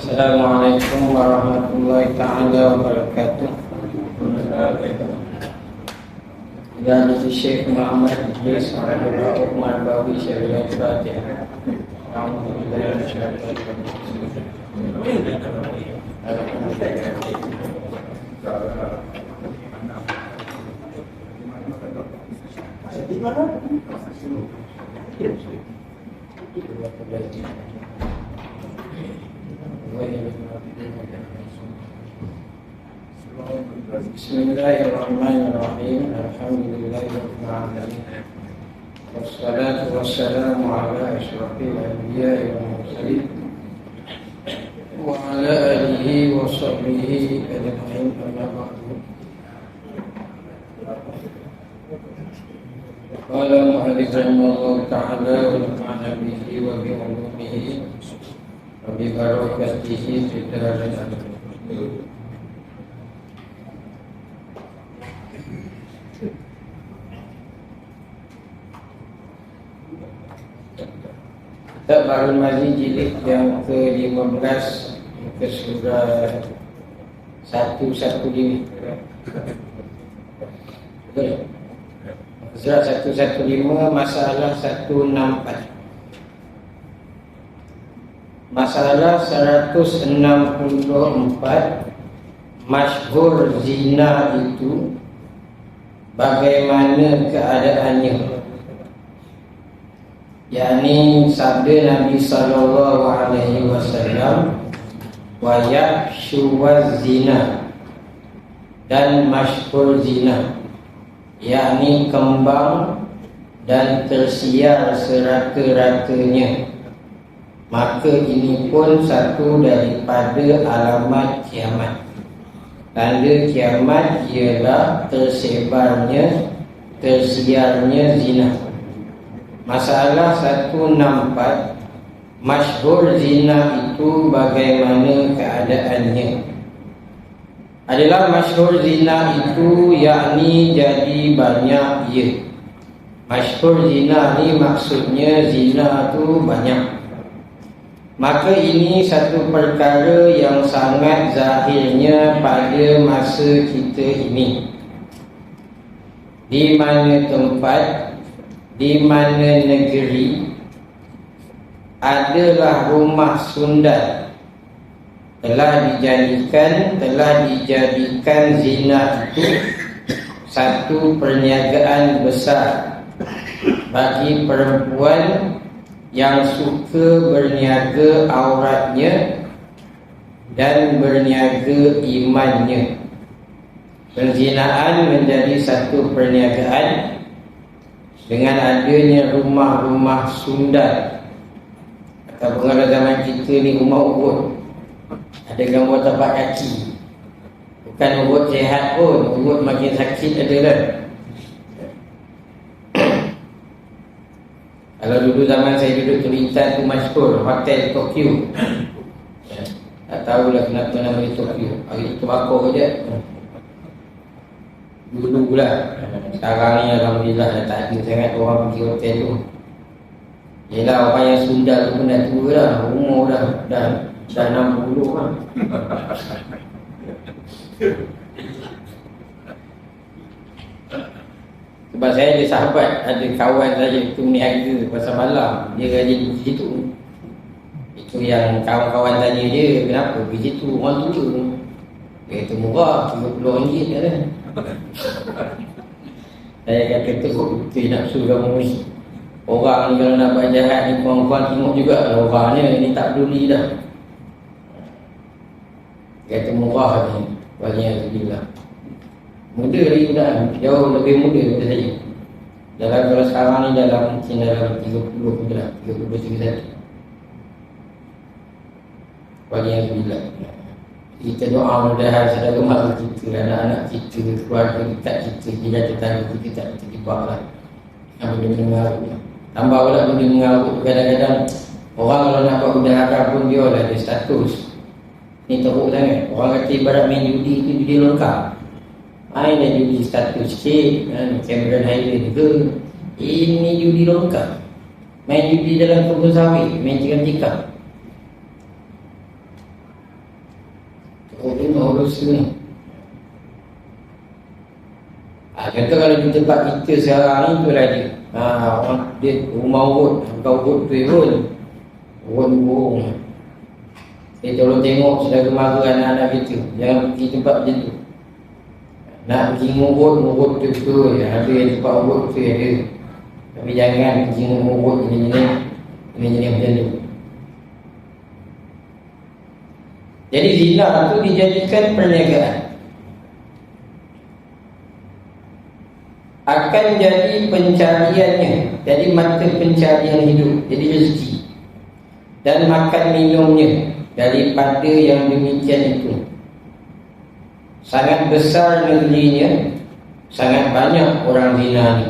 Assalamualaikum warahmatullahi ta'ala wabarakatuh. Dan Syekh Muhammad Idris Abdul Marbawi Syariah Fatihah. Alhamdulillah. Bismillahirrahmanirrahim. Alhamdulillahirabbil alamin. Wassalatu wassalamu ala asyrafil anbiya'i wal mursalin wa ala alihi wa sahbihi ajma'in. Amma ba'du. Qala mu'allif rahimahullah ta'ala wa nafa'ana bihi wa bi 'ulumihi wa bi barakatihi fid dharain amin. Kitab Bahrul Mazi jilid yang ke-15, muka surah 115. Betul? Surah 115, masalah 164. Masalah 164, masyhur zina itu bagaimana keadaannya? yakni sabda Nabi sallallahu alaihi wasallam, wa yafshu zina, dan masyhur zina, yakni kembang dan tersiar serata-ratanya. Maka ini pun satu daripada alamat kiamat. Tanda kiamat ialah tersebarnya, tersiarnya zina. Masalah 164, masyhur zina itu bagaimana keadaannya? Adalah masyhur zina itu yakni jadi banyak ia. Masyhur zina ni maksudnya zina tu banyak. Maka ini satu perkara yang sangat zahirnya pada masa kita ini. Di mana tempat, di mana negeri adalah rumah sundal, telah dijadikan zina itu satu perniagaan besar bagi perempuan yang suka berniaga auratnya dan berniaga imannya. Perzinaan menjadi satu perniagaan dengan adanya rumah-rumah sundal. Ataupun kalau zaman kita ni rumah urut, ada gambar tapak kaki. Bukan urut sihat pun, urut makin sakit ada kan. Kalau dulu zaman saya duduk Tulitan tu masyhur Hotel Tokyo. Tak tahulah kenapa nama dia Tokyo. Hari itu bakor je. Dulu lah. Sekarang ni alhamdulillah dah tak ada sangat orang pergi hotel tu. Yelah, orang yang sundal tu pun dah tua dah. Umur dah 60 lah. Sebab saya ada sahabat, ada kawan saya tu meniaga pasal malam. Dia rajin pergi situ. Itu yang kawan-kawan tanya dia, kenapa pergi situ, orang tua. Dia kata murah, RM30 kan. Saya kata tu nafsu kamu ni. Orang ni kalau nak buat jahat ni, puan-puan tengok juga orang ni tak peduli dah. Dia kata murah ni, waliyahzubillah. Muda lagi budak, jauh lebih muda daripada saya. Dalam kalau sekarang ni mungkin dalam 30 muda, 30-31. Waliyahzubillah. Kita doa mudah-mudahan saudara mara kita, anak-anak kita, keluarga dekat kita, jiran tetangga kita tak terjebak lah yang benda-benda mengarut. Tambah pula benda mengarut, kadang-kadang orang kalau nak buat benda haram pun dia lah ada status. Ni teruk sangat. Orang kata ibarat main judi tu judi lengkap. Main dah judi status sikit, Cameron Highland ke. Ini judi lengkap. Main judi dalam kebun sawit, main tikam-tikam. dosa ni. Contoh kalau di tempat kita sekarang ni tu lagi. Orang dia rumah urut, kau urut tu pun urut burung. Tolong tengok saudara mara anak-anak kita. Jangan pergi tempat macam tu. Nak pergi ngurut tu ada yang tempat urut tu ada. Tapi jangan pergi ngurut jenis macam tu. Jadi zina tu dijadikan perniagaan. Akan jadi pencariannya, jadi mata pencarian hidup, jadi rezeki. Dan makan minumnya daripada yang demikian itu. Sangat besar negerinya, sangat banyak orang zina ni.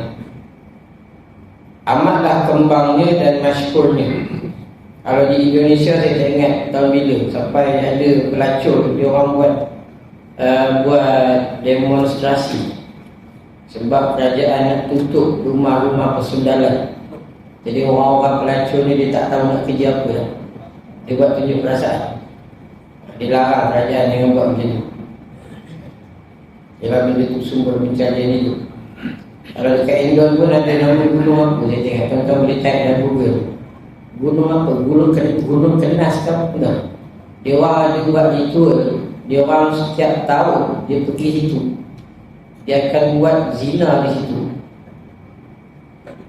Amatlah kembangnya dan masyhurnya. Kalau di Indonesia saya tak ingat tahun bila sampai ada pelacur dia orang buat demonstrasi sebab kerajaan nak tutup rumah-rumah persundalan. Jadi orang-orang pelacur ni dia tak tahu nak kerja apa dah. Dia buat tunjuk perasaan. Dia larang kerajaan dengan buat macam tu. Ialah benda tu sumber pencarian itu. Kalau dekat Indon pun ada nama gunung apa saya tengok. Tuan-tuan boleh type dalam Google. Gunung apa? Gunung Kenas ke apa? Enggak. Dia orang ada buat ritual. Dia orang setiap tahun dia pergi situ. Dia akan buat zina di situ.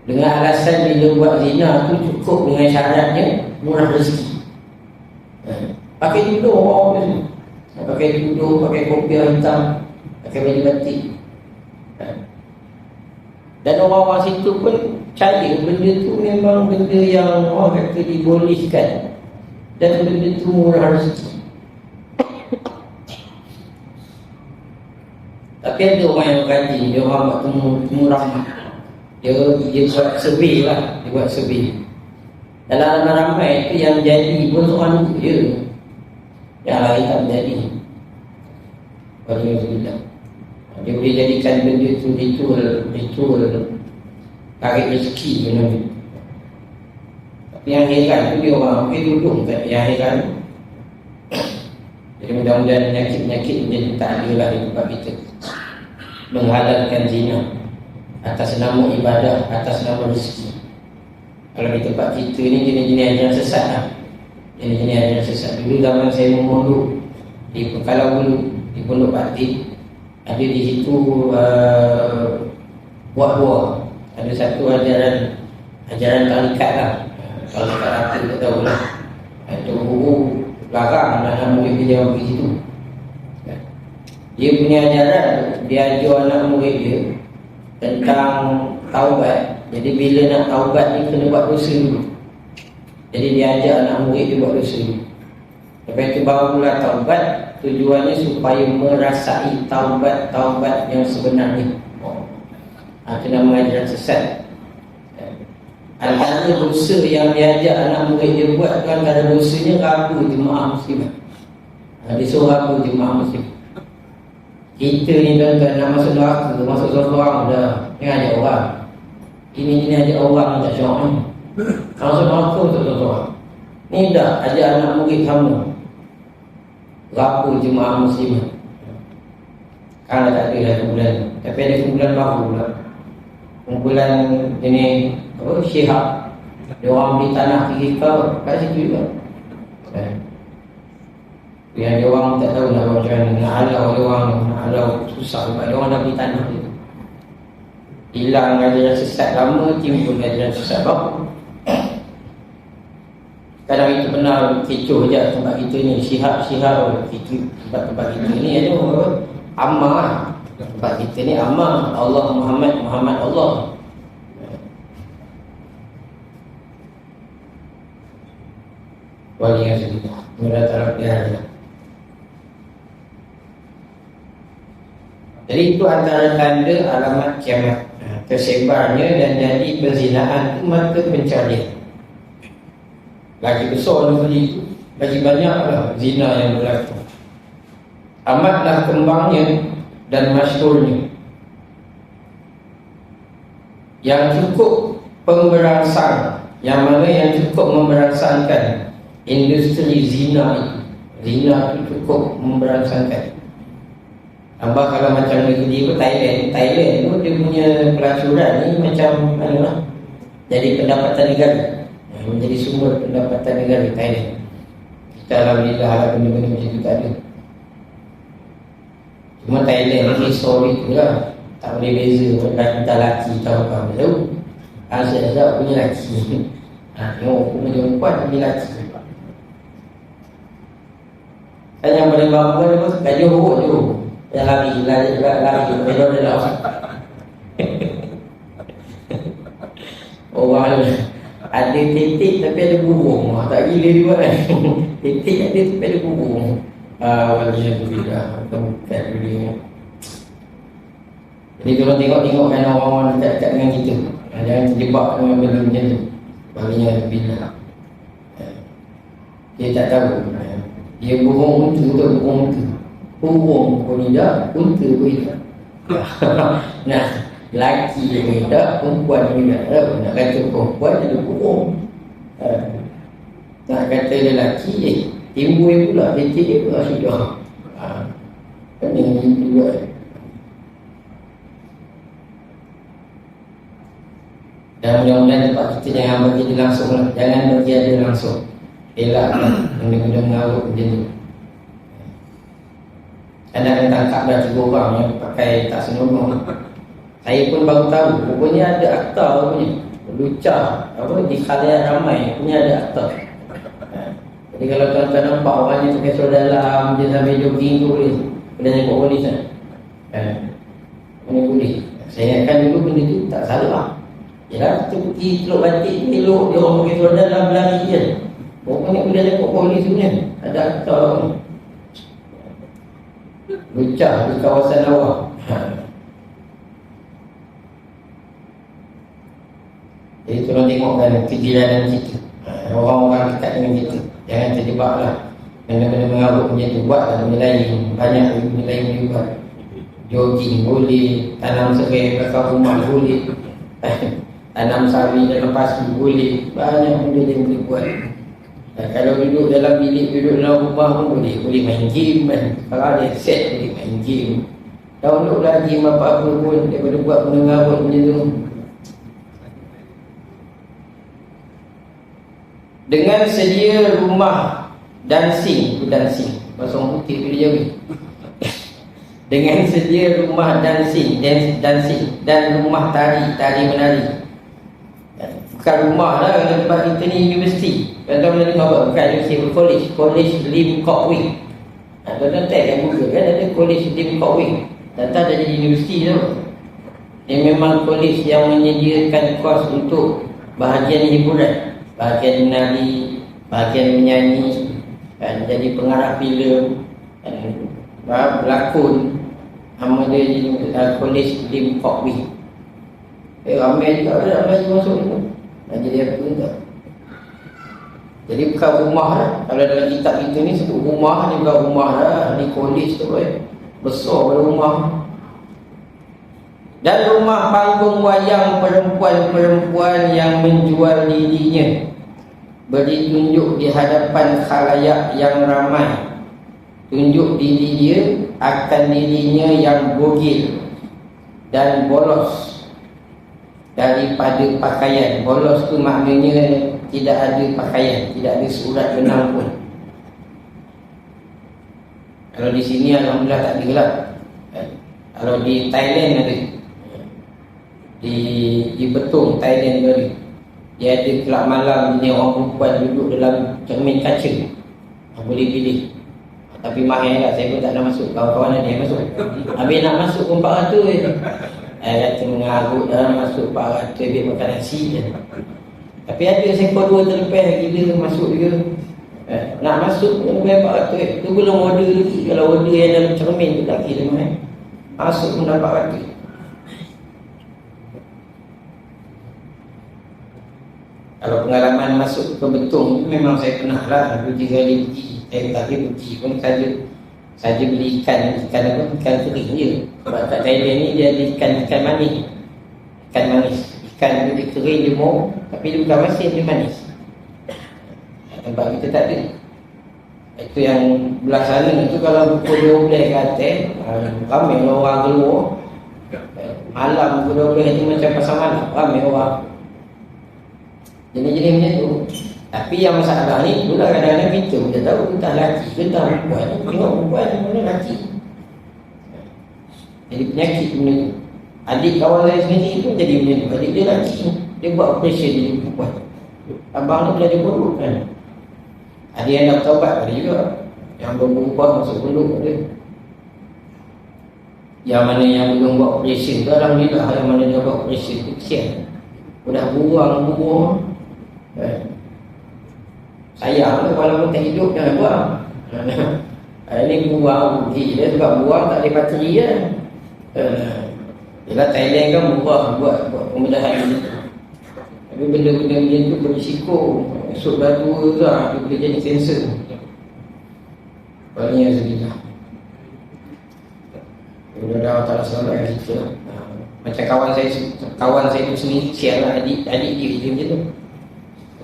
Dengan alasan bila buat zina tu cukup dengan syaratnya murah rezeki. Pakai tudung orang tu. Pakai tudung, pakai kopiah hitam, pakai baju batik. Dan orang-orang situ pun percaya benda tu memang benda yang orang kata dibolehkan. Dan benda tu murah rezeki. Tapi ada orang yang rajin, dia orang buat temu rahmat. Dia buat survey lah, dia buat survey. Dalam ramai itu yang jadi pun seorang tu je. Yang lain tak jadi. Alhamdulillah. Dia boleh jadikan benda tu ritual tarik rezeki benda tu. Tapi yang heran tu dia orang pakai tudung tak yang heran. Jadi mudah-mudahan penyakit-penyakit menjadi tak ada lah di tempat kita. Menghalalkan zina atas nama ibadah, atas nama rezeki. Kalau di tempat kita ni jenis-jenis ajaran sesat lah. Jenis-jenis ajaran sesat. Dulu zaman saya memondok di Pekalau dulu, di Pondok Pakti, ada di situ buah-buah. Ada satu ajaran tarikat lah. Kalau tak rata tak tahu lah. Itu guru larang anak murid dia pergi situ. Dia punya ajaran, dia ajar anak murid dia tentang taubat. Jadi bila nak taubat ni kena buat dosa dulu. Jadi dia ajar anak murid dia buat dosa dulu. Lepas itu barulah taubat. Tujuannya supaya merasai taubat yang sebenarnya. Itu nama ajaran sesat. Antara dosa yang diajak anak murid dia buat kan, antara dosanya ragu jemaah muslim. Dia suruh ragu jemaah muslim. Kita ni tuan-tuan nak masuk neraka, masuk seorang dah. Jangan ajak orang. Ini ajak orang tak syok ni. Kalau masuk neraka untuk seorang. Ni dah ajak anak murid kamu. Ragu jemaah muslim. Kalau tak ada lah kumpulan. Tapi ada kumpulan baru lah. Kumpulan ini Syihab. Dia orang beli tanah 3 ekar kat situ juga. Yang dia orang tak tahu nak buat macam mana. Nak halau susah sebab dia orang dah beli tanah tu. Hilang ajaran sesat lama, timbul ajaran sesat baru. Kadang itu benar kecoh je tempat kita ni. Syihab kita, tempat kita ni ada amal. Tempat kita ni amal. Allah Muhammad Allah. Waliyahulillah. Mula taraf dia. Jadi itu antara tanda alamat kiamat. Tersebarnya dan jadi perzinaan itu mata pencarian. Lagi besar negeri itu, lagi banyaklah zina yang berlaku. Amatlah kembangnya dan masyhurnya. Yang cukup pemberangsang, yang mana yang cukup memberangsangkan industri zina itu. Zina itu cukup memberangsangkan. Tambah kalau macam negeri pun Thailand tu dia punya pelacuran ni macam mana lah, jadi pendapatan negara, menjadi sumber pendapatan negara Thailand. Kita alhamdulillah lah benda-benda macam tu tak ada. Cuma Thailand ni historik lah, tak boleh beza kita lelaki tahu apa tahu. Asyik-asyik punya lelaki. Tengok punya perempuan punya lelaki. Kan yang paling bagus apa? Kat Johor. Yang lari belok dia lah. Orang ada titik tapi ada burung. Tak gila juga kan. Titik ada tapi ada burung. Walhamdulillah. Bukan dia. Jadi kalau tengok kan orang-orang dekat dengan kita, jangan terjebak dengan benda macam tu. Baginya bila dia tak tahu, dia burung unta tu burung unta. Burung pun tidak, unta pun tidak. Nah, lelaki pun tidak, perempuan pun tidak. Nak kata perempuan ada burung, nak kata lelaki timbul pula titik dia pula sudah. Kan yang itu juga. Dan mudah-mudahan tempat kita jangan bagi dia langsung lah. Jangan bagi dia langsung. Elaklah benda-benda mengarut macam tu. Kadang-kadang tangkap dah 3 orang yang pakai tak senonoh. Saya pun baru tahu rupanya ada akta punya. Lucah apa di khalayak ramai punya ada akta. Jadi kalau tuan-tuan nampak orang ni pakai seluar dalam dia sambil jogging tu boleh. Boleh tengok polis kan. Mana boleh. Saya ingatkan dulu benda tu tak salah. Yalah, kita pergi teluk batik, elok dia orang pakai seluar dalam berlari je. Pokoknya boleh tengok polis punya. Ada akta ni. Lucah di kawasan awak. Jadi tolong tengokkan kejiranan kita, orang-orang dekat dengan kita. Jangan terjebaklah benda-benda mengarut macam tu. Buatlah benda lain. Banyak benda lain boleh buat. Jogging boleh, tanam serai belakang rumah boleh, tanam sawi dalam pasir boleh. Banyak benda yang boleh buat. Kalau duduk dalam bilik, duduk dalam rumah pun boleh main game kan. Kalau ada set boleh main game. Download lah game apa-apa pun daripada buat benda ngarut macam tu. Dengan sedia rumah dancing bahasa orang putih boleh jauh. Dengan sedia rumah dancing dan rumah tari menari. Bukan rumah lah, tempat kita ni universiti. Tuan-tuan boleh dengar apa? Bukan universiti, College Lim Kok Wing. Tuan-tuan tag yang Google kan ada College Lim Kok Wing. Tuan-tuan dah jadi universiti tu. Dia memang college yang menyediakan kos untuk bahagian hiburan, bahagian menari, bahagian menyanyi, kan, jadi pengarah filem, berlakon. Nama dia jadi College Lim Kok Wing. Ramai juga ada Melayu masuk ni. Nak jadi apa tak? Jadi bukan rumah lah. Kalau dalam kitab kita ni sebut rumah, ni bukan rumah lah. Ni college tu besar pada rumah. Dan rumah panggung wayang perempuan-perempuan yang menjual dirinya, beri tunjuk di hadapan khalayak yang ramai. Tunjuk diri dia akan dirinya yang bogil dan bolos daripada pakaian. Bolos tu maknanya tidak ada pakaian, tidak ada surat benang pun. Kalau di sini alhamdulillah tak ada lah. Kalau di Thailand ada. Di Betong Thailand tu ada. Dia ada kelab malam ni orang perempuan duduk dalam cermin kaca. Boleh pilih. Tapi mahal lah, saya pun tak nak masuk. Kawan-kawan ada yang masuk. Habis nak masuk pun 400 je. Kata mengarut dah masuk 400 dia makan nasi je. Tapi ada sekor 2 terlepas gila masuk juga. Nak masuk pun bayar 400. Tu belum order lagi. Kalau order yang dalam cermin tu lagi dia main. Masuk pun dah 400. Kalau pengalaman masuk ke Betong memang saya pernah lah 2-3 kali pergi. Saya tak boleh pergi pun saja beli ikan apa? Ikan kering je. Sebab kat Thailand ni dia ada ikan manis. Ikan manis. Ikan tu dia kering je mau, tapi dia bukan masin, dia manis. Tempat kita tak ada. Itu yang belah sana itu kalau pukul 12 ke atas, ramai orang keluar. Malam pukul 12 itu macam pasal malam, ramai orang. Jenis-jenis macam tu. Tapi yang masalah ni pula kadang-kadang kita tahu entah lelaki ke entah perempuan. Tengok perempuan mana lelaki. Jadi penyakit benda tu. Adik kawan saya sendiri pun jadi benda tu. Adik dia lelaki, dia buat operation jadi perempuan. Abang ni belajar buruk kan. Ada yang dah taubat ada juga. Yang berubah masuk peluk dia. Yang mana yang belum buat operation tu alhamdulillah. Yang mana dah buat operation tu kesian. Dah buang sayang lah walaupun tak hidup jangan buang. Ini buang rugi dia sebab buang tak ada bateri kan. Yelah Thailand kan buat pemedahan ni. Tapi benda-benda macam tu berisiko. Esok batu tu lah, dia boleh jadi sensor. Paling yang sedih. Mudah-mudahan Allah selamatkan kita. Macam kawan saya tu sendiri, sial lah adik dia macam tu.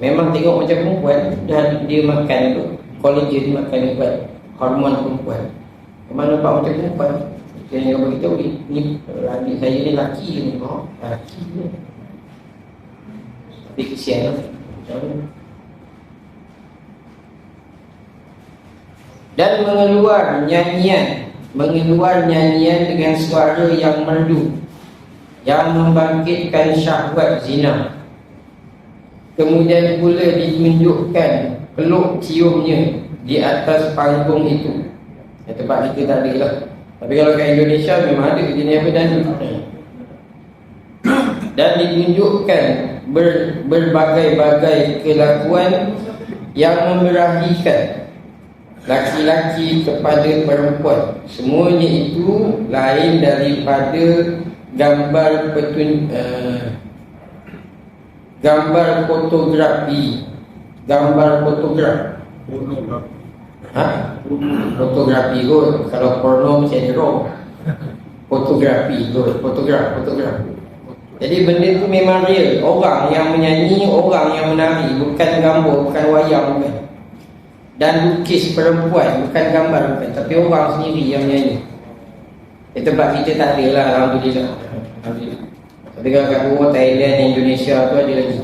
Memang tengok macam perempuan, dan dia makan tu collagen, makan ubat hormon perempuan. Memang nampak macam perempuan. Dia yang beritahu ni adik saya ni laki ni, laki ni. Tapi kesian lah. Dan mengeluar nyanyian dengan suara yang merdu yang membangkitkan syahwat zina. Kemudian pula ditunjukkan peluk ciumnya di atas panggung itu. Tempat kita tak ada lah. Tapi kalau kat Indonesia memang ada jenis apa dan ditunjukkan berbagai-bagai kelakuan yang memberahikan laki-laki kepada perempuan. Semuanya itu lain daripada gambar fotografi. Fotografi kot. Kalau porno mesti ada roh. Fotografi kot. Fotograf. Jadi benda tu memang real. Orang yang menyanyi, orang yang menari, bukan gambar, bukan wayang, bukan. Dan lukis perempuan, bukan gambar, bukan. Tapi orang sendiri yang menyanyi. Tempat kita tak ada lah, alhamdulillah. Tapi kalau kat luar Thailand, Indonesia tu ada lagi.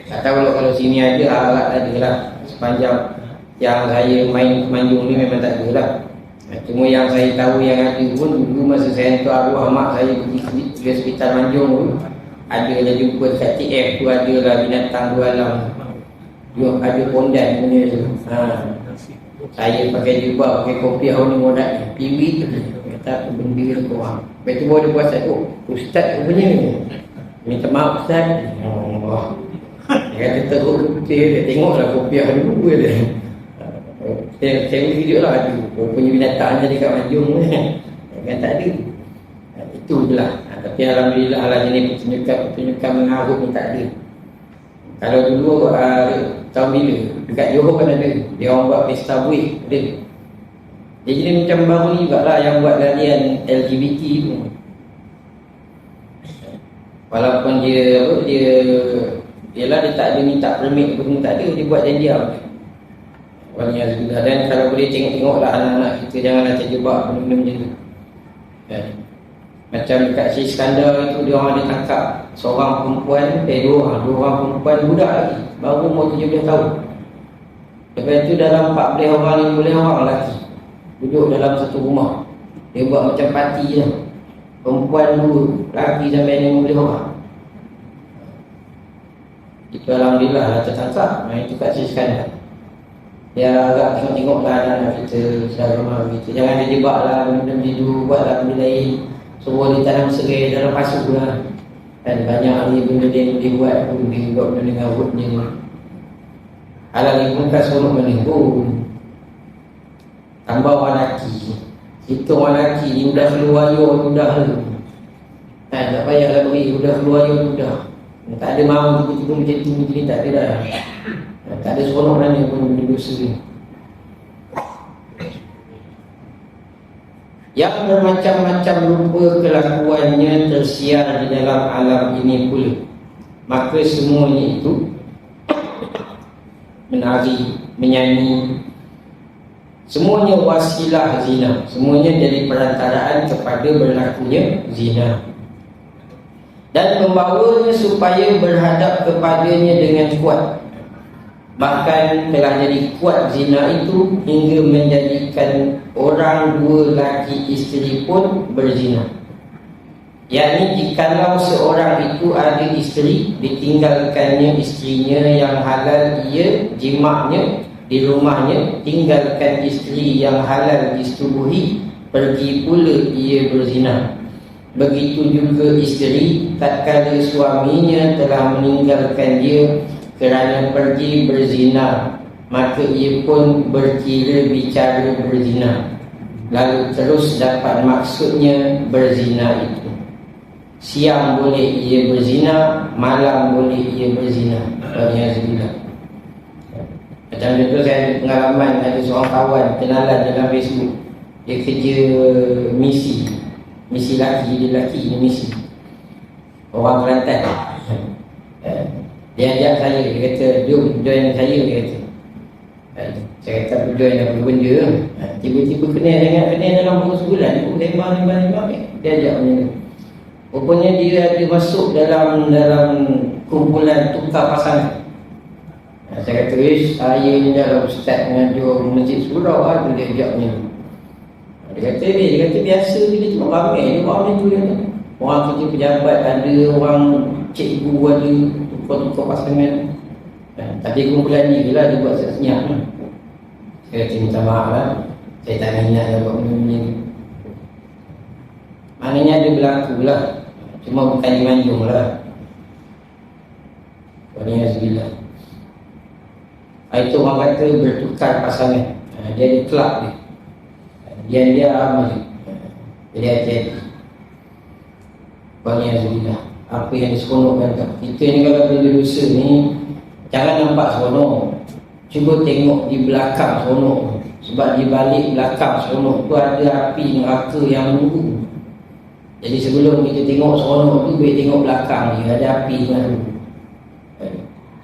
Tak tahu kalau sini ada, alat ada lah. Sepanjang yang saya main Manjung ni memang tak ada lah. Cuma yang saya tahu yang ada pun dulu masa saya hantar arwah mak saya pergi ke hospital Manjung tu, ada lah jumpa dekat TF tu, ada lah binatang dua alam. Ada pondan punya tu. Saya pakai jubah, pakai kopiah ni modak piwi tu. Kata benda tu korang. Lepas tu baru dia puas aku, ustaz punya minta maaf ustaz. Dia kata teruk putih, dia tengoklah kopiah dulu dia. Saya video lah tu, punya binatang jadi kat Manjung kan tak ada. Itu je lah. Tapi alhamdulillah ala jenis pertunjukan mengarut ni tak ada. Kalau dulu tahun bila dekat Johor kan ada, dia orang buat pesta buih ada. Dia jadi macam baru ni jugalah yang buat larian LGBT tu. Walaupun dia tak ada minta permit pun, tak ada, dia buat diam. Dan kalau boleh tengok-tengoklah anak-anak kita, janganlah terjebak benda-benda macam tu. Macam dekat Syed Iskandar itu, dia orang ada tangkap seorang perempuan, dua orang perempuan budak lagi, baru umur 17 tahun. Lepas itu dalam 14 orang, 15 orang lelaki duduk dalam satu rumah. Dia buat macam parti je, perempuan dua, lelaki sampai 15 orang. Itu alhamdulillah lah tertangkap. Itu kat Syed Iskandar. Ya agak tengok-tengoklah anak-anak kita, saudara kita. Jangan dijebaklah benda-benda macam tu, buatlah benda lain. Semua ditanam serai dalam pasuk lah. Dan banyak ni benda dia buat pun, dia buat benda dengan rootnya ni. Halal ni pun kan seronok benda pun. Tambah orang lelaki. Kita orang lelaki ni udah keluar ayah tu dah lah. Tak payahlah beri, udah keluar ayah tu dah. Tak ada mahu tiba-tiba macam tu, ni tak ada dah. Tak ada seronok mana pun benda dosa ni. Yang bermacam-macam rupa kelakuannya tersiar di dalam alam ini pula. Maka semuanya itu menari, menyanyi, Semuanya wasilah zina, semuanya jadi perantaraan kepada berlakunya zina, dan membawanya supaya berhadap kepadanya dengan kuat. Bahkan telah jadi kuat zina itu hingga menjadikan orang dua laki isteri pun berzina. Yakni jikalau seorang itu ada isteri, ditinggalkannya isterinya yang halal ia jimaknya di rumahnya, tinggalkan isteri yang halal disetubuhi, pergi pula ia berzina. Begitu juga isteri, tatkala suaminya telah meninggalkan dia kerana pergi berzina, maka ia pun berkira bicara berzina, lalu terus dapat maksudnya berzina itu. Siang boleh ia berzina, malam boleh ia berzina. Alhamdulillah. Macam tu saya ada pengalaman, ada seorang kawan kenalan dalam Facebook. Dia kerja misi laki, dia laki ni misi. Orang Kelantan. Dia ajak saya, dia kata, jom join saya, dia kata. Saya kata, aku join apa benda. Tiba-tiba kenal dalam masa sebulan. Lembang. Dia ajak macam tu. Rupanya dia ada masuk dalam kumpulan tukar pasangan. Saya kata, saya ni dalam ustaz mengajar masjid surau tu dia ajak macam tu. Dia kata biasa dia cuma ramai tu yang orang kerja pejabat ada, orang cikgu ada, tukar-tukar pasangan. Tapi kumpulan ni lah dia buat senyap. Saya kata minta maaf lah, saya tak minat lah buat benda ni. Maknanya ada berlaku lah, cuma bukan dimanjung lah. Alhamdulillah. Itu orang kata bertukar pasangan. Dia ada kelab dia. Dia amal. Jadi hati-hati. Alhamdulillah. Apa yang diseronokkan tak? Kita ni kalau benda dosa ni, jangan nampak seronok. Cuba tengok di belakang seronok. Sebab di balik belakang seronok tu ada api neraka yang menunggu. Jadi sebelum kita tengok seronok tu, baik tengok belakang ni, ada api tu.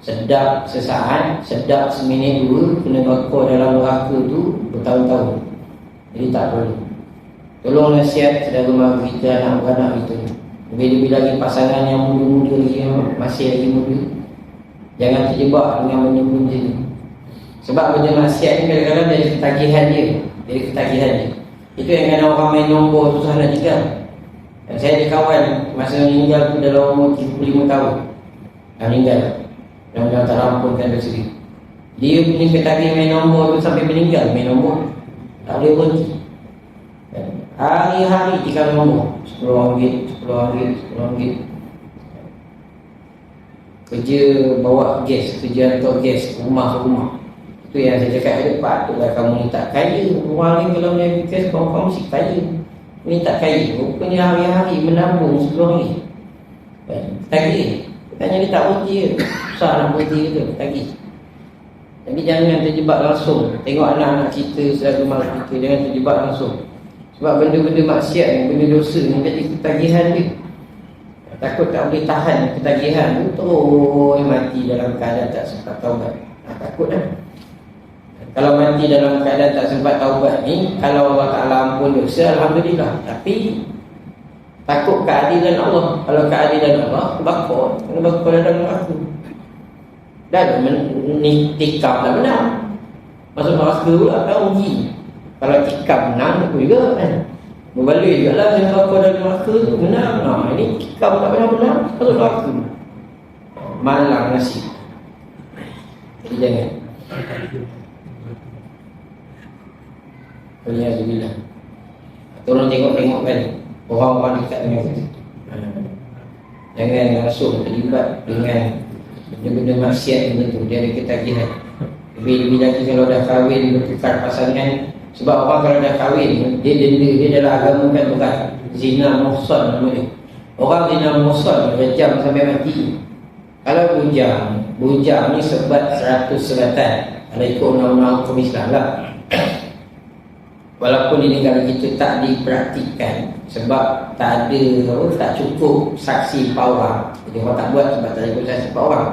Sedap sesaat, sedap seminit dua, kena bakar dalam neraka tu bertahun-tahun. Jadi tak perlu. Tolong nasihat saudara mara kita, anak-anak kita. Lebih-lebih lagi pasangan yang muda-muda lagi, yang masih lagi muda, jangan terjebak dengan benda-benda ni. Sebab benda maksiat ni kadang-kadang dari ketagihan dia. Itu yang kadang orang main nombor susah nak tinggal. Dan saya ada kawan masa meninggal tu dalam umur 35 tahun dah meninggal. Dan tak rampunkan dosa dia. Dia punya ketagih main nombor tu sampai meninggal main nombor. Tak boleh berhenti. Hari-hari tinggal nombor RM10, kerja bawa gas, kerja hantar gas rumah ke rumah. Itu yang saya cakap, patutlah kamu ni tak kaya. Orang lain kalau punya gas, kamu mesti kaya. Ni tak kaya. Rupanya hari-hari menabung RM10. Tagih. Katanya dia tak berhenti ke? Susah nak berhenti ke? Tagih. Tapi jangan terjebak langsung. Tengok anak-anak kita, saudara mara kita, jangan terjebak langsung. Sebab benda-benda maksiat ni, benda dosa ni jadi ketagihan dia. Takut tak boleh tahan ketagihan tu, terus mati dalam keadaan tak sempat taubat. Takut kan? Kalau mati dalam keadaan tak sempat taubat ni, kalau Allah Ta'ala ampun dosa, Alhamdulillah. Tapi takut keadilan Allah. Kalau keadilan Allah, bakar. Kena bakar dalam neraka. Dan tikam tak benar. Masuk neraka pula kan rugi. Kalau tikam menang aku juga kan. Berbalik juga lah yang bakar dalam neraka tu benar. Nah, ini tikam tak benar-benar, masuk neraka. Malang nasib. Jadi jangan. Alhamdulillah. Tolong tengok-tengok kan orang-orang dekat dengan kita. Jangan langsung terlibat dengan benda-benda maksiat benda tu. Dia ada ketagihan. Lebih-lebih lagi kalau dah kahwin bertukar pasangan. Sebab orang kalau dah kahwin, dia denda, dia dalam agama kan berat. Zina muhsan namanya. Orang zina muhsan rejam sampai mati. Kalau bujang ni sebat 100 sebatan. Kalau ikut undang-undang hukum Islam lah. Walaupun di negara kita tak dipraktikkan sebab tak cukup saksi 4 orang. Jadi orang tak buat sebab tak cukup saksi 4 orang.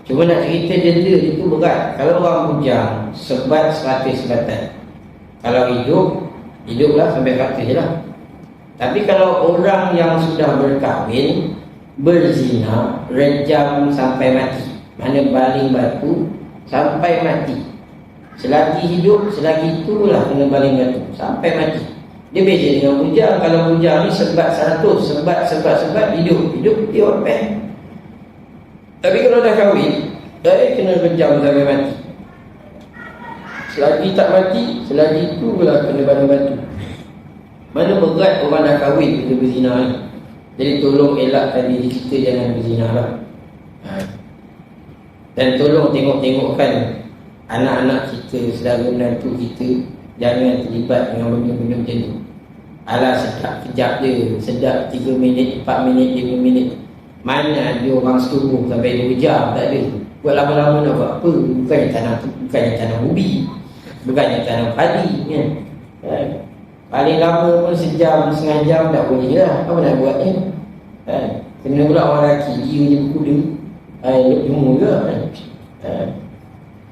Cuma nak cerita denda itu berat. Kalau orang bujang sebat 100 sebatan, Kalau hidup, hiduplah sampai fakta je lah. Tapi kalau orang yang sudah berkahwin, berzina, rejam sampai mati, mana baling batu sampai mati. Selagi hidup, selagi itulah kena baling batu sampai mati. Dia beza dengan bujang. Kalau bujang ni sebat 100, sebat hidup dia orpeh. Tapi kalau dah kahwin, kena rejam sampai mati. Selagi tak mati, selagi itu pula kena baling batu. Mana berat orang dah kahwin kita berzina ni. Jadi tolong elakkan diri kita jangan berzina lah. Dan tolong tengok-tengokkan anak-anak kita, saudara menantu kita, jangan terlibat dengan benda-benda macam ni. Alah sedap kejap je, sedap 3 minit, 4 minit, 5 minit. Mana ada orang setubuh sampai 2 jam, tak ada. Buat lama-lama nak buat apa? Bukannya tanam ubi, bukannya tanam padi kan? Paling lama pun sejam, setengah jam tak boleh lah. Apa nak buat ni? Kena pula orang lelaki, dia je berkuda. Ilmu juga kan?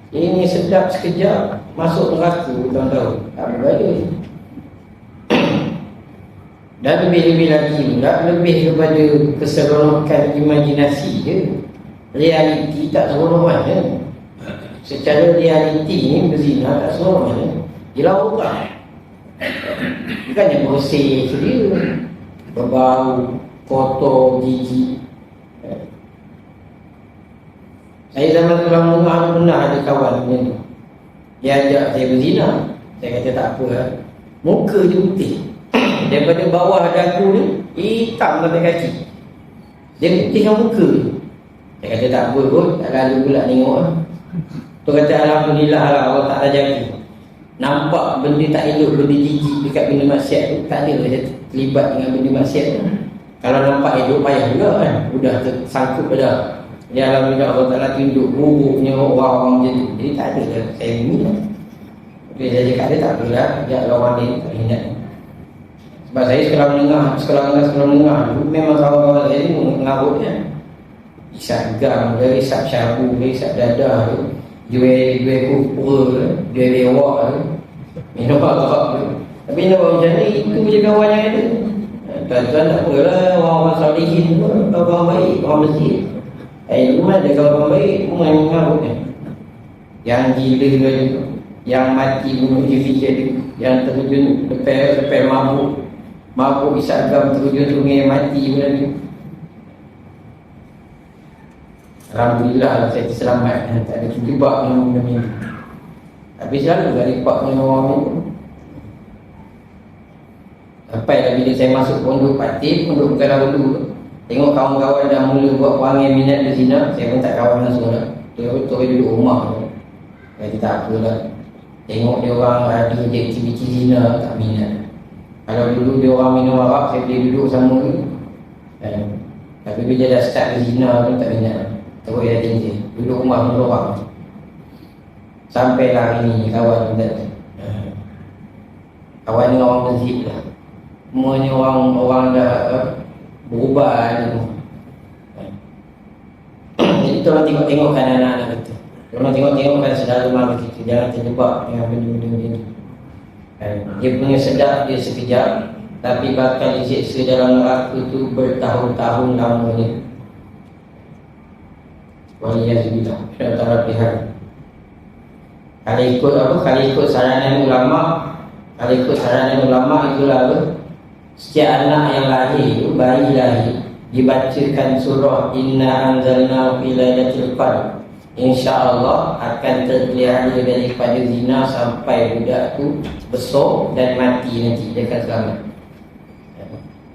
Ini sedap sekejap, masuk neraka tahun-tahun. Tak berbalik. Dan lebih-lebih lagi pula, lebih kepada keseronokan imajinasi je. Realiti tak seronok mana. Secara realiti ni berzina tak seronok mana. Dia lawakan. Bukannya bersih dia, berbau, kotor, jijik. Saya zaman sekolah menengah pernah ada kawan macam tu. Dia ajak saya berzina. Saya kata tak apa lah. Muka je putih. Daripada bawah dagu ni hitam sampai kaki. Dia putihkan muka je. Saya kata tak apa pun, tak lalu pula tengok lah. Tu kata alhamdulillah lah Allah tak jaga. Nampak benda tak elok, benda jijik dekat benda maksiat tu, tak ada dia terlibat dengan benda maksiat tu. Kalau nampak elok payah juga kan. Sudah tersangkut dah. Dia alhamdulillah Allah Ta'ala tunjuk buruknya orang-orang macam tu. Jadi tak ada lah saya ni lah. Tapi saya cakap dia tak apalah, ajak lawan dia tak ingat. Sebab saya sekolah menengah dulu memang kawan-kawan saya ni mengarut kan. Isap gam ke, isap syabu ke, isap dadah ke, jual kupur ke, jual lewak ke, minum arak ke. Tapi nak macam ni, itu je kawan yang ada. Tuan-tuan tak apalah, orang-orang salihin tu, kawan baik, orang masjid. Rumah ada kawan baik, orang mengarut kan. Yang gila juga, yang mati bunuh diri dia, yang terjun lepas mabuk isap gam terjun sungai mati pula ni. Alhamdulillah saya terselamat, tak ada terjebak dengan benda ni. Tapi selalu tak lepak dengan orang ni. Sampai dah bila saya masuk pondok Patih, pondok Bukan dulu, tengok kawan-kawan dah mula buat perangai minat berzina, saya pun tak kawan langsung lah. Betul-betul duduk rumah tu. Jadi tak apalah. Tengok dia orang ada aktiviti zina, tak minat. Kalau dulu dia orang minum arak, saya boleh duduk sama dia. Tapi bila dah start berzina pun tak minat. Terus dia tinggi, duduk rumah dengan orang. Sampailah hari ni kawan kita. Kawan ni orang masjid lah. Semuanya orang dah berubah ni. Jadi tolong tengok-tengokkan anak-anak kita. Tolong tengok-tengokkan saudara mara kita. Jangan terjebak dengan benda-benda ni. Dia punya sedap dia sekejap, tapi bakal disiksa dalam neraka tu bertahun-tahun lamanya. Waliyahzubillah. Syaitan ta'ala pihak. Kalau ikut saranan ulama, itulah apa? Setiap anak yang lahir itu, bayi lahir, dibacakan surah Inna anzalna fi lailatul qadr. InsyaAllah akan terpelihara daripada zina sampai budak tu besar dan mati nanti, dia akan selamat.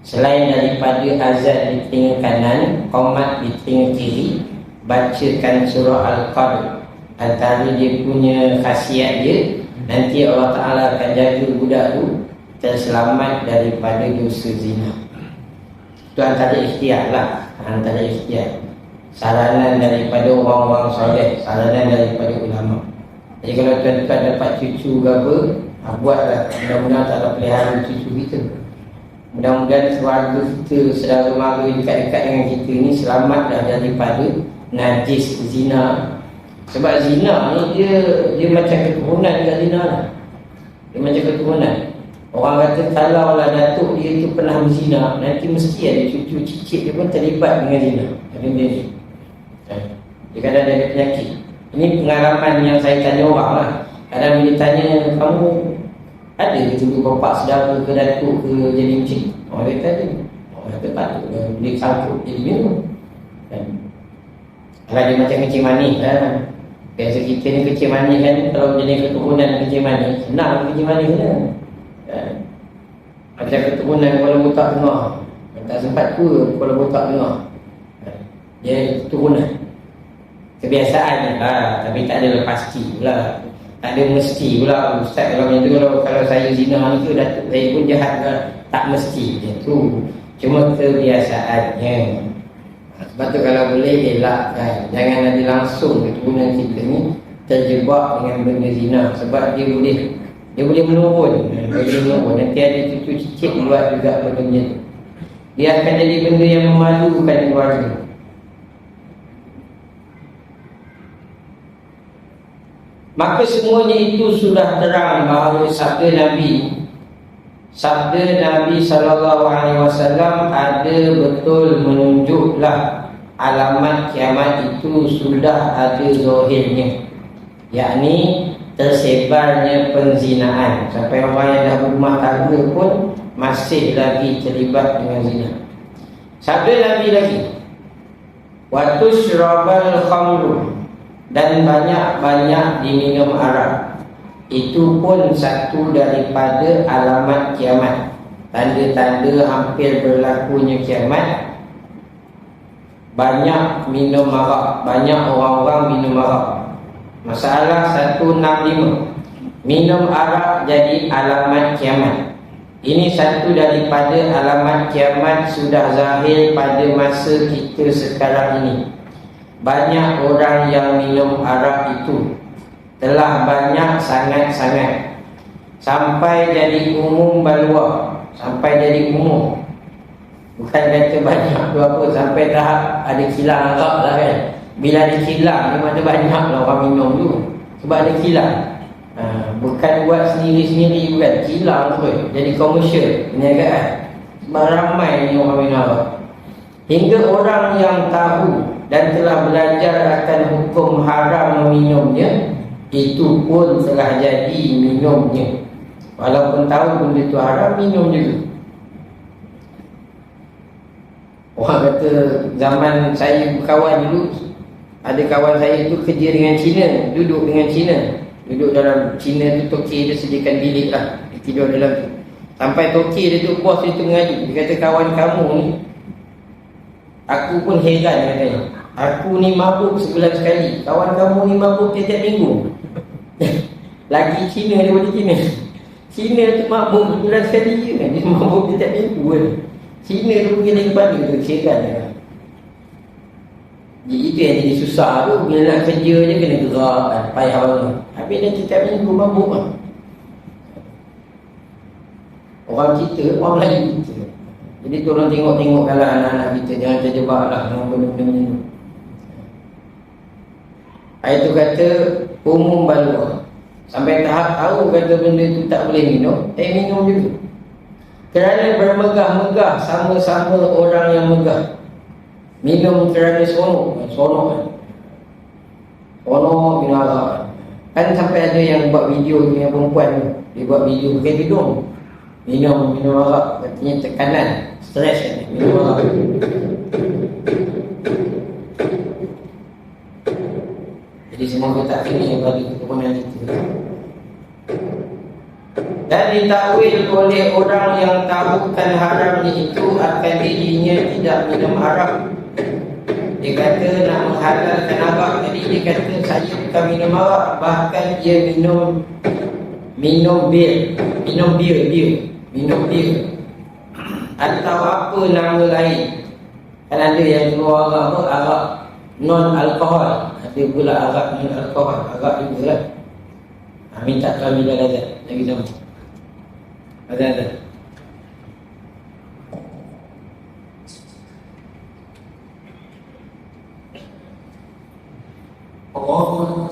Selain daripada azan di telinga kanan, qomat di telinga kiri, bacakan surah Al-Qadr. Antara dia punya khasiat dia, nanti Allah Ta'ala akan jaga budak tu terselamat daripada dosa zina. Itu antara ikhtiar lah, antara ikhtiar, saranan daripada orang-orang soleh, saranan daripada ulama. Jadi kalau tuan-tuan dapat cucu ke apa, buatlah. Mudah-mudahan tak ada pelihara cucu kita. Mudah-mudahan keluarga kita, saudara mara dekat-dekat dengan kita ni selamatlah daripada najis zina. Sebab zina ni dia macam keturunan dengan zina lah. Dia macam keturunan. Orang kata kalau lah datuk dia tu pernah berzina, nanti mesti ada cucu cicit dia pun terlibat dengan zina. Benda ni. Dia kadang ada penyakit. Ini pengalaman yang saya tanya orang lah. Kadang bila tanya, kamu ada ke dulu bapak saudara ke datuk ke jadi encik? Orang kata ada. Orang kata patut boleh sangkut jadi minum. Kalau dia macam kecil manis lah. Biasa kita ni kecil manis kan, kalau jenis keturunan kecil manis, senang kecil manis lah. Macam keturunan Kuala Botak Tengah, tak sempat tua Kuala Botak Tengah. Dia keturunan kebiasaan tapi tak ada pasti pula. Tak ada mesti pula. Ustaz kalau macam tu, kalau saya zina ni ke datuk saya pun jahat ke, tak mesti macam tu. Cuma kebiasaannya. Sebab tu kalau boleh elakkan. Jangan nanti langsung keturunan kita ni terjebak dengan benda zina. Sebab dia boleh menurun. Nanti ada cucu cicit buat juga benda tu. Dia akan jadi benda yang memalukan keluarga. Maka semuanya itu sudah terang bahawa sabda Nabi SAW ada betul menunjuklah alamat kiamat itu sudah ada zahirnya, yakni tersebarnya penzinaan. Sampai orang yang dah berumah tangga pun masih lagi terlibat dengan zina. Sabda Nabi lagi, wa tushrabal khamru, dan banyak-banyak diminum arak. Itu pun satu daripada alamat kiamat, tanda-tanda hampir berlakunya kiamat. Banyak minum arak, banyak orang-orang minum arak. Masalah 165, minum arak jadi alamat kiamat. Ini satu daripada alamat kiamat sudah zahir pada masa kita sekarang ini. Banyak orang yang minum arak itu telah banyak sangat-sangat, sampai jadi umum balua. Sampai jadi umum, bukan kata banyak tu apa, sampai tahap ada kilang arak lah kan. Bila ada kilang, memang ada banyak lah orang minum tu. Sebab ada kilang. Bukan buat sendiri-sendiri, bukan. Kilang tu jadi komersial, perniagaan. Sebab ramai ni orang minum arak. Hingga orang yang tahu dan telah belajar akan hukum haram meminumnya, itu pun telah jadi minumnya. Walaupun tahu benda itu haram, minum juga. Orang kata zaman saya berkawan dulu, ada kawan saya tu kerja dengan Cina, duduk dengan Cina, duduk dalam Cina tu, Toki dia sediakan bilik lah, dia tidur dalam tu. Sampai Toki dia tu, bos dia tu mengaji, dia kata, kawan kamu ni, aku pun heran katanya. Aku ni mabuk sebulan sekali, kawan kamu ni mabuk tiap-tiap minggu. Lagi Cina daripada Cina. Cina tu mabuk sebulan sekali je kan, dia mabuk tiap-tiap minggu kan. Cina tu pergi lagi pada tu, heran kan. Jadi itu yang jadi susah tu, bila nak kerja je kena gerak kan, payah banget. Habis dia tiap minggu mabuk kan. Orang kita, orang Melayu kita. Jadi tolong tengok-tengokkanlah anak-anak kita, jangan terjebak lah dengan benda-benda ni. Itu kata umum balua. Sampai tahap tahu kata benda tu tak boleh minum, minum juga. Kerana bermegah-megah sama-sama orang yang megah. Minum kerana seronok kan. Seronok minum arak. Kan sampai ada yang buat video dengan perempuan tu, dia buat video pakai hidung, minum arak, katanya tekanan, stres kan, minum arak. Jadi semoga tak kini bagi keturunan kita. Dan ditakwil oleh orang yang tahukan haramnya itu akan dirinya tidak minum arak. Dia kata nak menghalalkan arak, jadi dia kata saya bukan minum arak, bahkan dia minum bir atau apa nama lain. Kan ada yang keluar arak non alkohol, ada pula arak non alkohol, arak juga lah. Minta kami dah ada lagi sama. Ada. Allah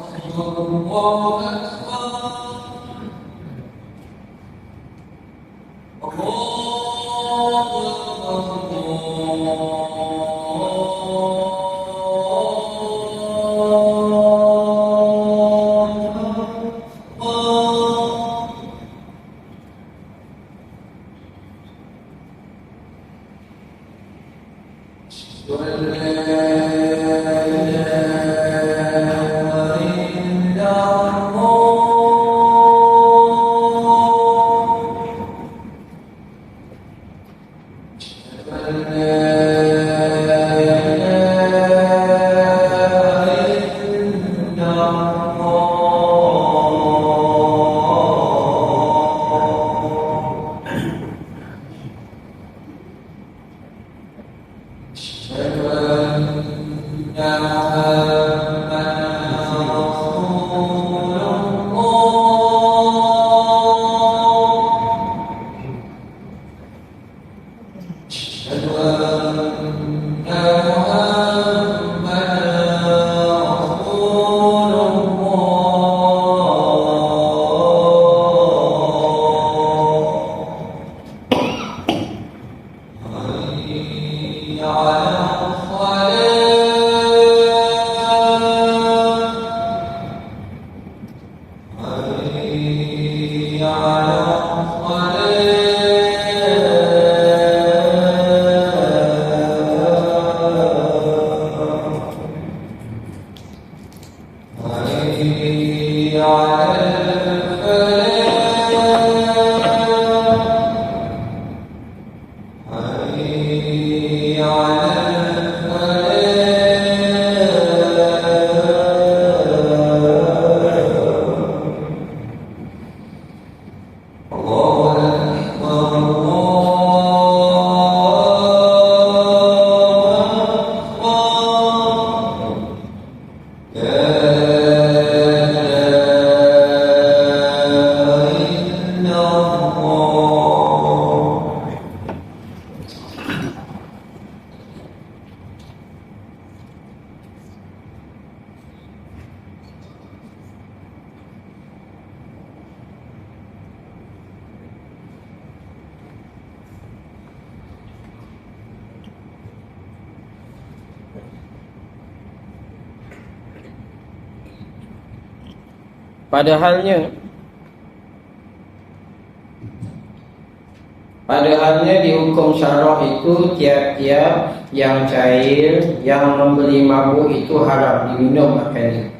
Padahalnya di hukum syarah itu tiap-tiap yang cair yang memberi mabuk itu haram diminum makannya.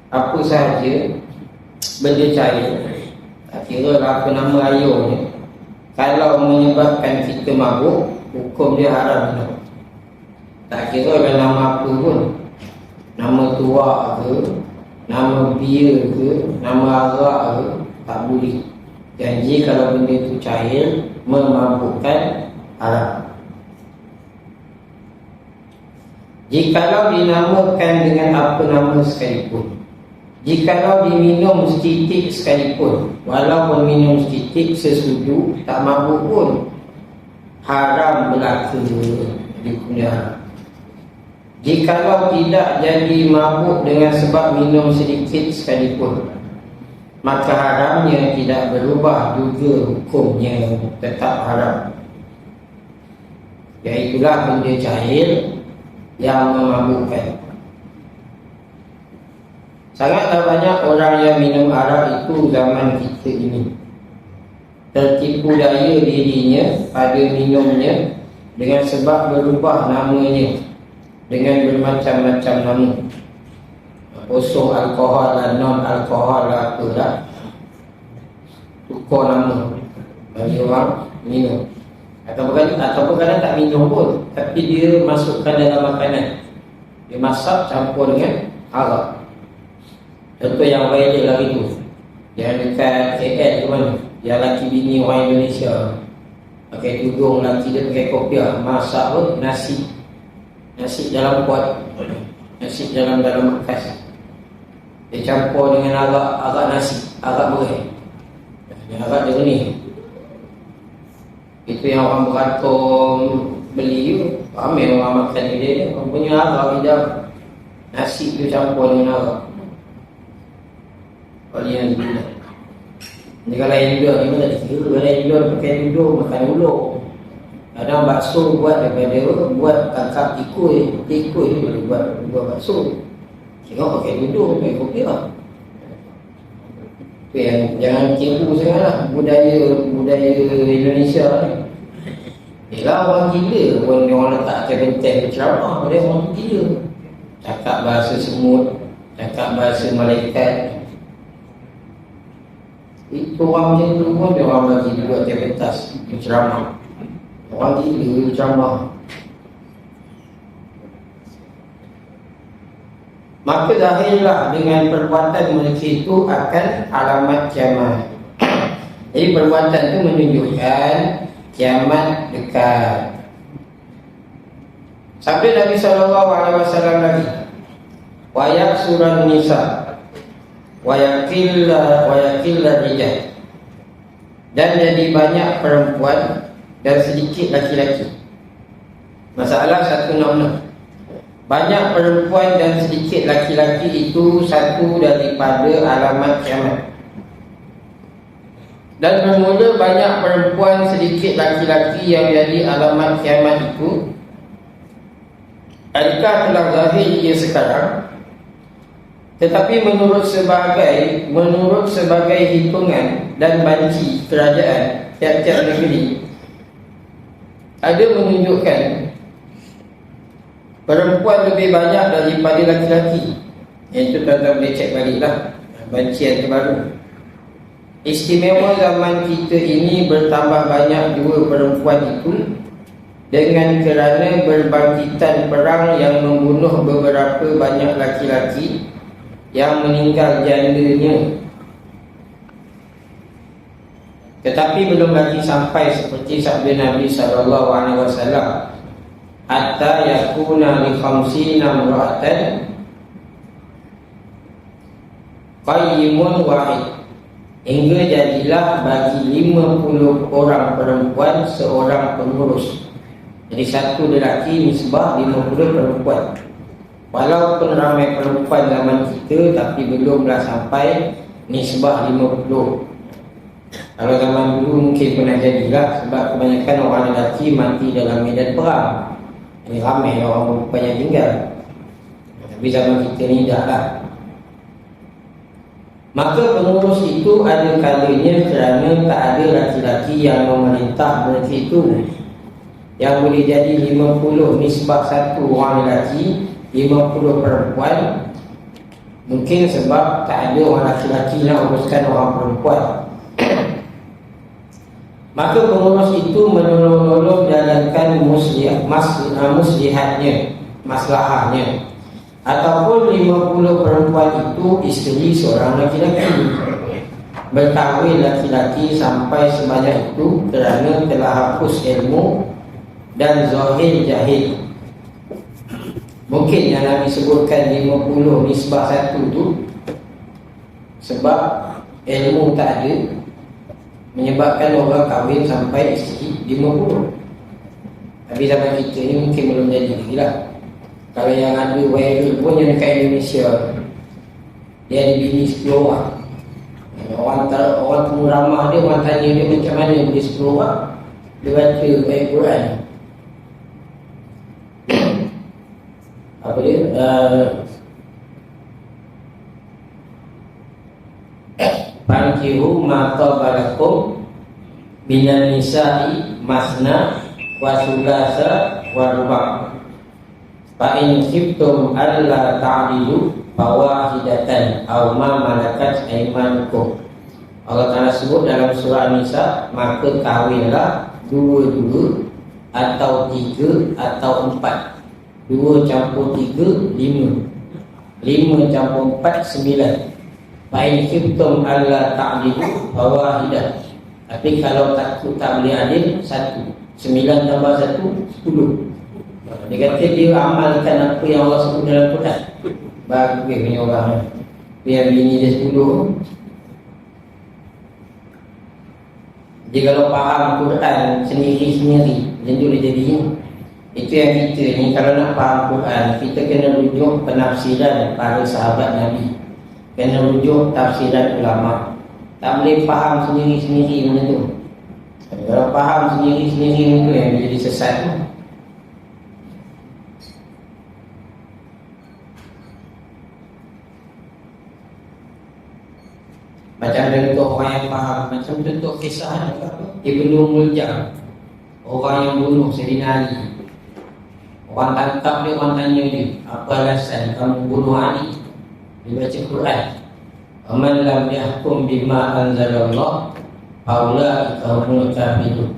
Apa sahaja benda cair, tak kira apa nama ayunya, kalau menyebabkan kita mabuk, hukum dia haram minum. Tak kira nama apa pun, nama tua ke, nama bir ke, nama arak ke, tak boleh. Janji kalau benda itu cair memabukkan haram. Jikalau dinamakan dengan apa nama sekalipun, jikalau diminum setitik sekalipun, walaupun minum setitik sesudu tak mabuk pun, haram berlaku di dunia. Jikalau tidak jadi mabuk dengan sebab minum sedikit sekalipun, maka haramnya tidak berubah juga, hukumnya tetap haram. Iaitulah benda cair yang memabukkan. Sangatlah banyak orang yang minum arak itu zaman kita ini, tertipu daya dirinya pada minumnya dengan sebab berubah namanya dengan bermacam-macam nama, kosong alkohol lah, non alkohol lah, apalah, tukar nama bagi orang minum. Ataupun kadang tak minum pun, tapi dia masukkan dalam makanan, dia masak campur dengan arak. Contoh yang viral lagi tu, yang dekat KL tu mana, yang laki bini orang Indonesia pakai tudung, laki dia pakai kopiah, masak pun nasi dalam pot, nasi dalam bekas, dia campur dengan arak nasi, arak berai, arak dia ni. Itu yang orang beratur beli tu, ramai orang makan dia, orang punya arak hidap, nasi tu campur dengan arak. Kalau yang gila, negara lain juga, ni pun tak kira, negara lain juga pakai tudung, makan uluk. Kadang bakso buat daripada buat kakak tikui boleh buat bakso. Tengok pakai tudung, pakai kopiah. Tu yang jangan tipu sangatlah budaya Indonesia ni. Yelah orang gila pun dia orang letak benteng berceramah, dia orang gila. Cakap bahasa semut, cakap bahasa malaikat. Itu orang macam tu pun dia orang bagi buat atas pentas berceramah. Orang gila berceramah. Maka zahirlah dengan perbuatan mereka itu akan alamat kiamat. Jadi perbuatan itu menunjukkan kiamat dekat. Sabda Nabi SAW lagi, wa yaksuran nisa wa yakilla rijal, dan jadi banyak perempuan dan sedikit laki-laki. Masalah 166. Banyak perempuan dan sedikit laki-laki itu satu daripada alamat kiamat. Dan bermula banyak perempuan sedikit laki-laki yang jadi alamat kiamat itu, adakah telah zahir ia sekarang? Tetapi menurut sebagai hitungan dan banci kerajaan tiap-tiap negeri, ada menunjukkan perempuan lebih banyak daripada laki-laki. Itu tuan-tuan boleh cek baliklah bancian terbaru. Istimewa zaman kita ini bertambah banyak dua perempuan itu dengan kerana berbangkitan perang yang membunuh beberapa banyak laki-laki yang meninggal jandanya. Tetapi belum lagi sampai seperti sabda Nabi SAW, hatta yakuna li khamsina imra'atan qayyimun wahid, hingga jadilah bagi 50 orang perempuan seorang pengurus. Jadi satu lelaki nisbah 50 perempuan. Walaupun ramai perempuan zaman kita, tapi belumlah sampai nisbah 50. Kalau zaman dulu mungkin pernah jadilah, sebab kebanyakan orang lelaki mati dalam medan perang. Ini ramai orang perempuan yang tinggal. Tapi zaman kita ni dah lah. Maka pengurus itu ada kalanya kerana tak ada laki-laki yang memerintah mereka itu, yang boleh jadi 50 nisbah satu orang lelaki, 50 perempuan. Mungkin sebab tak ada orang laki-laki nak uruskan orang perempuan. Maka pengurus itu menolong-nolong jalankan muslihatnya, maslahahnya. Ataupun 50 perempuan itu isteri seorang laki-laki, berkahwin laki-laki sampai sebanyak itu kerana telah hapus ilmu dan zahir jahil. Mungkin yang Nabi sebutkan 50 nisbah satu tu sebab ilmu tak ada, menyebabkan orang kahwin sampai isteri 50. Tapi zaman kita ni mungkin belum jadi lagi lah. Kalau yang ada viral pun yang dekat Indonesia, dia ada bini 10 orang. Orang temu ramah dia, orang tanya dia macam mana dia 10 orang, dia baca ayat Quran. Apa dia? Fankihu ma tabalakum minan nisa'i masna wa sulasa wa ruba'. Fa in khiftum alla ta'dilu fawahidatan aw ma malakat aymanukum. Allah Ta'ala sebut dalam surah Nisa, maka kahwinlah 2 atau 3 atau 4. 2 campur 3 5. 5 campur 4 9. Fa in khiftum alla ta'dilu fawahidah. Tapi kalau takut tak boleh adil, 1. 9 tambah 1 10. Dia kata dia amalkan apa yang Allah sebut dalam Quran. Bagus punya orang. Biar bini dia 10. Dia kalau faham Quran sendiri-sendiri, macam tu dia jadi. Itu yang kita ni, kalau nak faham Quran, kita kena rujuk penafsiran para sahabat Nabi, kena rujuk tafsiran ulama. Tak boleh faham sendiri-sendiri macam tu. Kalau faham sendiri-sendiri macam tu yang jadi sesat tu. Macam contoh orang yang faham, macam contoh kisah Ibnu Muljam. orang yang bunuh Sayyidina Ali. Orang tangkap dia, orang tanya dia, apa alasan kamu bunuh Ali? Dia baca Quran. Aman lam yahkum bima anzalallah faulaika humul kafirun.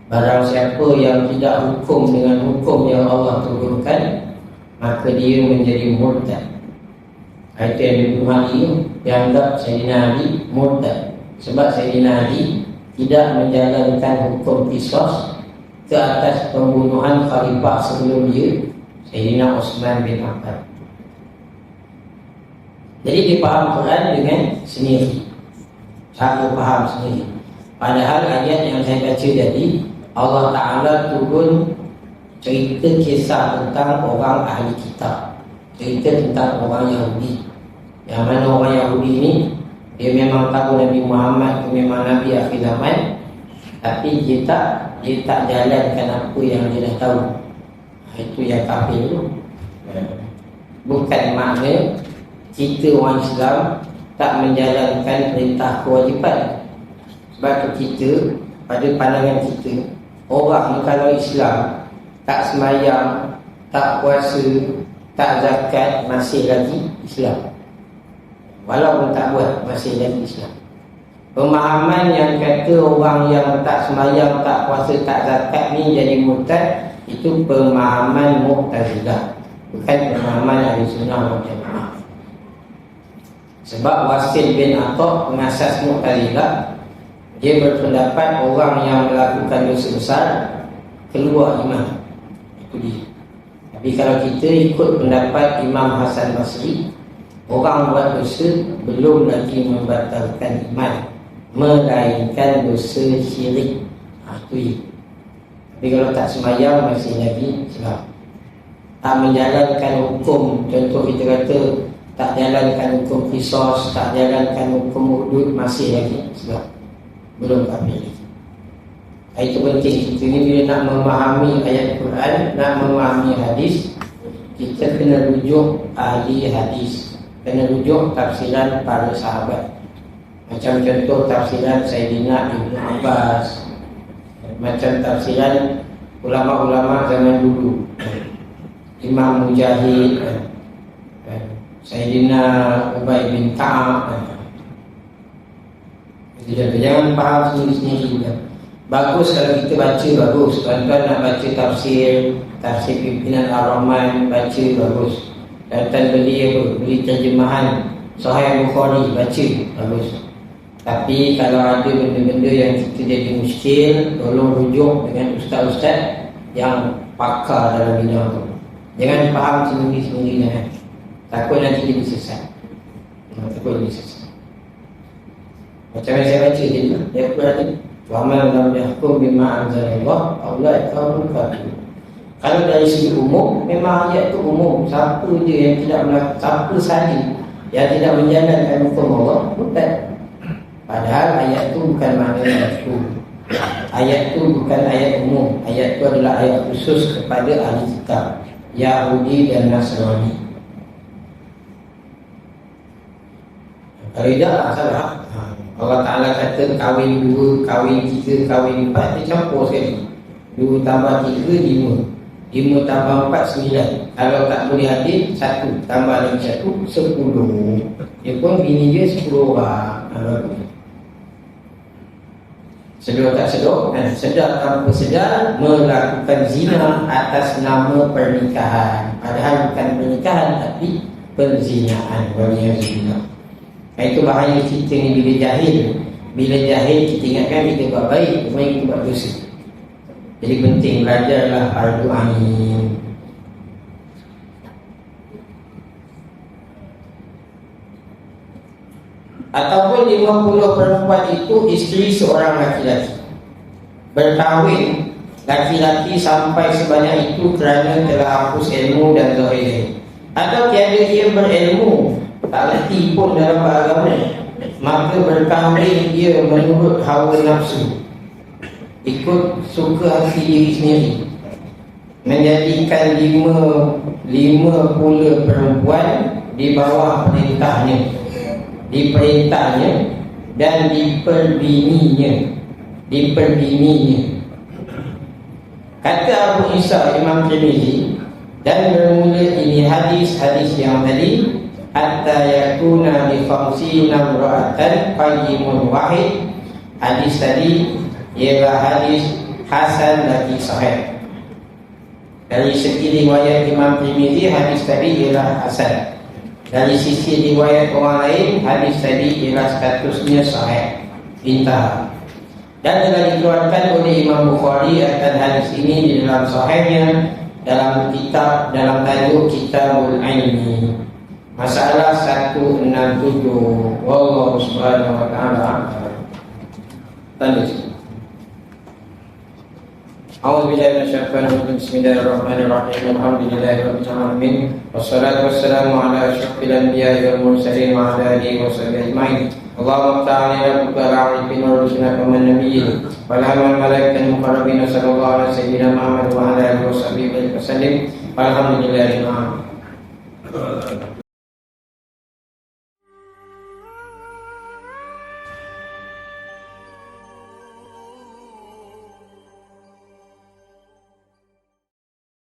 Barang siapa yang tidak hukum dengan hukum yang Allah turunkan, maka dia menjadi murtad. Itu yang dibunuh Ali, dianggap Sayyidina Ali murtad. Sebab Sayyidina Ali tidak menjalankan hukum qisas ke atas pembunuhan khalifah sebelum dia, Sayyidina Utsman bin Affan. Jadi dia faham Quran dengan sendiri, cara faham sendiri. Padahal ayat yang saya baca tadi, Allah Ta'ala turun cerita kisah tentang orang ahli kitab, cerita tentang orang Yahudi. Yang mana orang Yahudi ni, dia memang tahu Nabi Muhammad itu memang Nabi akhir zaman, tapi dia tak jalankan apa yang dia dah tahu. Itu yang kafir tu. Bukan makna kita orang Islam tak menjalankan perintah kewajipan. Sebab kita, pada pandangan kita, orang ni kalau Islam tak semayang, tak puasa, tak zakat, masih lagi Islam. Walaupun tak buat, masih lagi Islam. Pemahaman yang kata orang yang tak semayang, tak puasa, tak zakat ni jadi murtad, itu pemahaman Mu'tazilah, bukan pemahaman Ahlussunnah wal Jamaah. Sebab Wasil bin Atha, pengasas Mu'tazilah, dia berpendapat orang yang melakukan dosa besar keluar iman. Itu dia. Tapi kalau kita ikut pendapat Imam Hasan Basri, orang buat dosa belum lagi membatalkan iman, melainkan dosa syirik. Itu dia. Tapi kalau tak semayang, masih lagi Islam. Tak menjalankan hukum, contoh kita kata tak jalankan hukum qisas, tak jalankan hukum hudud, masih lagi Islam, belum kafir. Itu penting. Kita ni bila nak memahami ayat Quran, nak memahami hadis, kita kena rujuk ahli hadis, kena rujuk tafsiran para sahabat. Macam contoh tafsiran Sayyidina Ibn Abbas, macam tafsiran ulama-ulama zaman dulu, Imam Mujahid, Sayyidina Ubay bin Ka'ab. Jangan faham sendiri-sendiri juga. Bagus kalau kita baca, bagus. Tuan-tuan nak baca tafsir pimpinan Ar-Rahman, baca, bagus. Tuan-tuan beli terjemahan Sahih Bukhari, baca, bagus. Tapi kalau ada benda-benda yang kita jadi muskil, tolong rujuk dengan ustaz-ustaz yang pakar dalam bidang itu. Jangan faham sendiri-sendiri, jangan. Takut nanti dia sesat. Takut dia sesat. Macam yang saya baca tadi, dia berarti waman lam yahkum bima anzalallah faulaika humul kafirun. Kalau dari segi umum, memang ayat itu umum. Siapa je yang tidak melakukan, siapa sahaja yang tidak menjalankan hukum Allah, bukan. Padahal ayat itu bukan maknanya itu. Ayat itu bukan ayat umum. Ayat itu adalah ayat khusus kepada ahli kitab, Yahudi dan Nasrani. Kalau tidak, salah. Allah Ta'ala kata kahwin 2, kahwin 3, kahwin 4, dia campur sekali. 2 tambah 3, 5. 5 tambah 4, 9. Kalau tak boleh hadir, 1 tambah lagi 1, 10. Dia pun bini dia 10 orang. Sedar tak sedar, sedar tanpa sedar, melakukan zina atas nama pernikahan. Padahal bukan pernikahan, tapi perzinaan. Waliyahzubillah. Itu bahaya kita ni bila jahil. Bila jahil, kita ingatkan kita buat baik, kemudian kita buat dosa. Jadi penting, belajarlah fardu ain. Ataupun 50 perempuan itu isteri seorang laki-laki, berkahwin laki-laki sampai sebanyak itu kerana telah hapus ilmu dan zahir, atau tiada ia berilmu, tak reti pun dalam beragama, maka berkahwin dia menurut hawa nafsu, ikut suka hati diri sendiri, menjadikan lima pula perempuan di bawah perintahnya, diperintahnya dan diperbininya. Kata Abu Isa Imam Tirmizi, dan bermula ini hadis-hadis yang tadi, hatta yakuna bi khamsina ra'atan qayyimun wahid. Hadis tadi ialah hadis hasan lagi sahih. Dari segi riwayat Imam Tirmizi, hadis tadi ialah hasan. Dari sisi riwayat orang lain, hadis tadi ialah statusnya sahih. Intah. Dan telah dikeluarkan oleh Imam Bukhari akan hadis ini di dalam sahihnya, dalam tajuk Kitabul Ilmi, masalah 167. Wallahu subhanahu wa ta'ala. Tanda. A'udzubillahi minasyaitonir rajim. Bismillahirrahmanirrahim. Alhamdulillahirabbil alamin. Wassalatu wassalamu ala asyrofil anbiya'i wal mursalin wa ala alihi washabihi ajmain. Allahumma ta'ala rabbuka al-'arifin wa rusulaka min nabiyyin wal malaikatan muqarrabin sallallahu alaihi sayyidina Muhammad wa ala alihi washabihi wasallam. Alhamdulillahirabbil alamin.